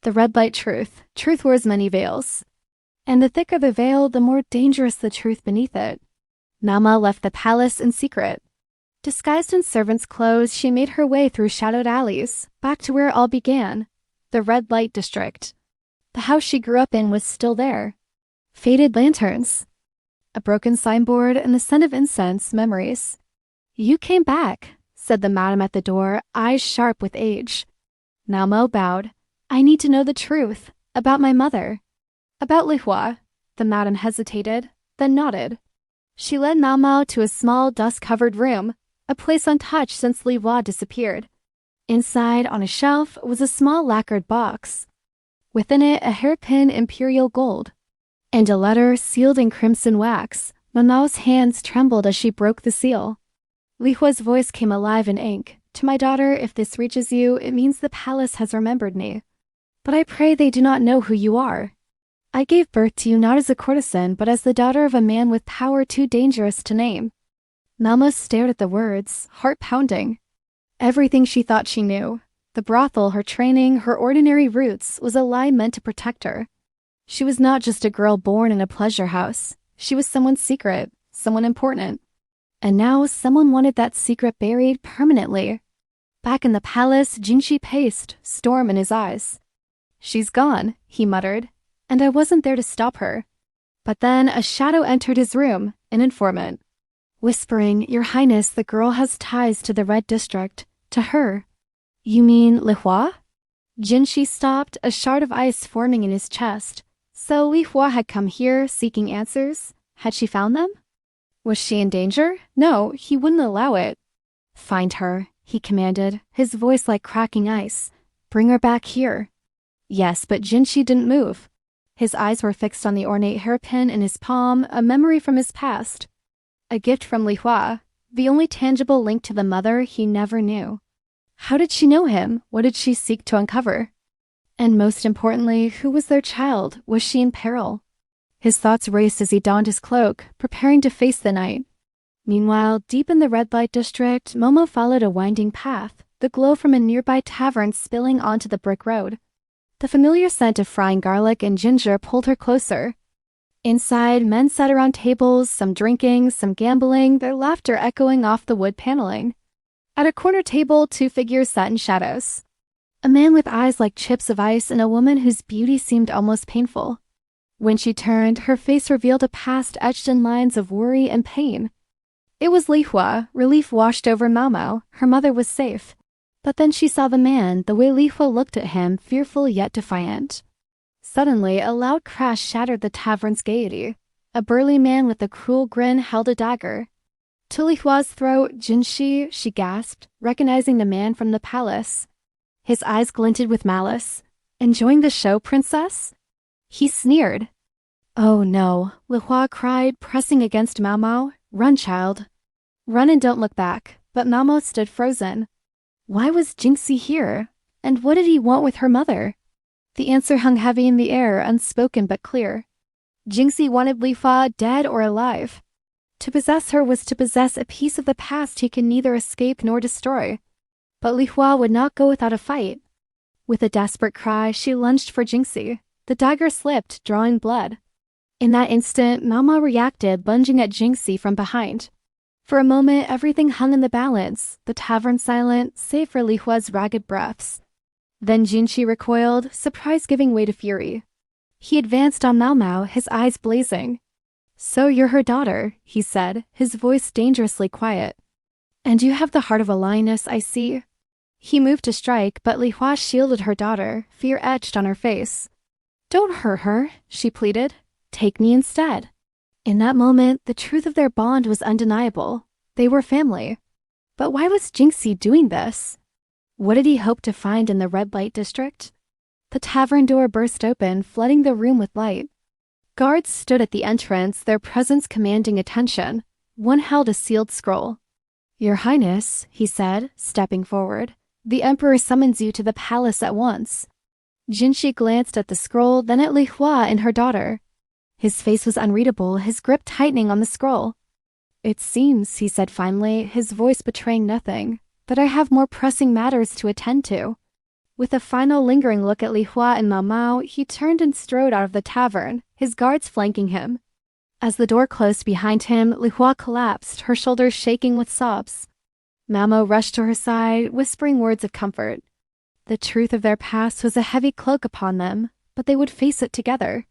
The red light truth. Truth wears many veils. And the thicker the veil, the more dangerous the truth beneath it. Nama left the palace in secret. Disguised in servant's clothes, she made her way through shadowed alleys, back to where it all began, the red light district. The house she grew up in was still there. Faded lanterns, a broken signboard, and the scent of incense, memories. "You came back," said the madam at the door, eyes sharp with age. Nama bowed. "I need to know the truth, about my mother." "About Li Hua." The madam hesitated, then nodded. She led Nama to a small, dust-covered room, a place untouched since Li Hua disappeared. Inside, on a shelf, was a small lacquered box. Within it, a hairpin imperial gold, and a letter sealed in crimson wax. Mamao's hands trembled as she broke the seal. Li Hua's voice came alive in ink. "To my daughter, if this reaches you, it means the palace has remembered me. But I pray they do not know who you are. I gave birth to you not as a courtesan, but as the daughter of a man with power too dangerous to name." Malma stared at the words, heart pounding. Everything she thought she knew, the brothel, her training, her ordinary roots, was a lie meant to protect her. She was not just a girl born in a pleasure house. She was someone's secret, someone important. And now someone wanted that secret buried permanently. Back in the palace, Jinshi paced, storm in his eyes. "She's gone," he muttered, "and I wasn't there to stop her." But then a shadow entered his room, an informant. Whispering, "Your Highness, the girl has ties to the Red District. To her." "You mean Li Hua?" Jinshi stopped, a shard of ice forming in his chest. So Li Hua had come here, seeking answers. Had she found them? Was she in danger? No, he wouldn't allow it. "Find her," he commanded, his voice like cracking ice. "Bring her back here." Yes, but Jinshi didn't move. His eyes were fixed on the ornate hairpin in his palm, a memory from his past. A gift from Li Hua, the only tangible link to the mother he never knew. How did she know him? What did she seek to uncover? And most importantly, who was their child? Was she in peril? His thoughts raced as he donned his cloak, preparing to face the night. Meanwhile, deep in the red light district, Momo followed a winding path, the glow from a nearby tavern spilling onto the brick road. The familiar scent of frying garlic and ginger pulled her closer. Inside, men sat around tables, some drinking, some gambling, their laughter echoing off the wood paneling. At a corner table, two figures sat in shadows. A man with eyes like chips of ice and a woman whose beauty seemed almost painful. When she turned, her face revealed a past etched in lines of worry and pain. It was Li Hua. Relief washed over Mao Mao. Her mother was safe. But then she saw the man, the way Li Hua looked at him, fearful yet defiant. Suddenly, a loud crash shattered the tavern's gaiety. A burly man with a cruel grin held a dagger. To Li Hua's throat, "Jinshi," she gasped, recognizing the man from the palace. His eyes glinted with malice. "Enjoying the show, princess?" He sneered. "Oh no," Li Hua cried, pressing against Mao Mao. "Run, child. Run and don't look back." But Mao Mao stood frozen. Why was Jinshi here? And what did he want with her mother? The answer hung heavy in the air, unspoken but clear. Jinshi wanted Li Hua dead or alive. To possess her was to possess a piece of the past he could neither escape nor destroy. But Li Hua would not go without a fight. With a desperate cry, she lunged for Jinshi. The dagger slipped, drawing blood. In that instant, Mao Mao reacted, lunging at Jinshi from behind. For a moment, everything hung in the balance, the tavern silent, save for Li Hua's ragged breaths. Then Jinshi recoiled, surprise giving way to fury. He advanced on Mao Mao, his eyes blazing. "So you're her daughter," he said, his voice dangerously quiet. "And you have the heart of a lioness, I see." He moved to strike, but Li Hua shielded her daughter, fear etched on her face. "Don't hurt her," she pleaded. "Take me instead." In that moment, the truth of their bond was undeniable. They were family. But why was Jinshi doing this? What did he hope to find in the red light district? The tavern door burst open, flooding the room with light. Guards stood at the entrance, their presence commanding attention. One held a sealed scroll. "Your Highness," he said, stepping forward, "the Emperor summons you to the palace at once." Jinshi glanced at the scroll, then at Li Hua and her daughter. His face was unreadable, his grip tightening on the scroll. "It seems," he said finally, his voice betraying nothing, "that I have more pressing matters to attend to." With a final lingering look at Li Hua and Mao Mao, he turned and strode out of the tavern, his guards flanking him. As the door closed behind him, Li Hua collapsed, her shoulders shaking with sobs. Mao Mao rushed to her side, whispering words of comfort. The truth of their past was a heavy cloak upon them, but they would face it together.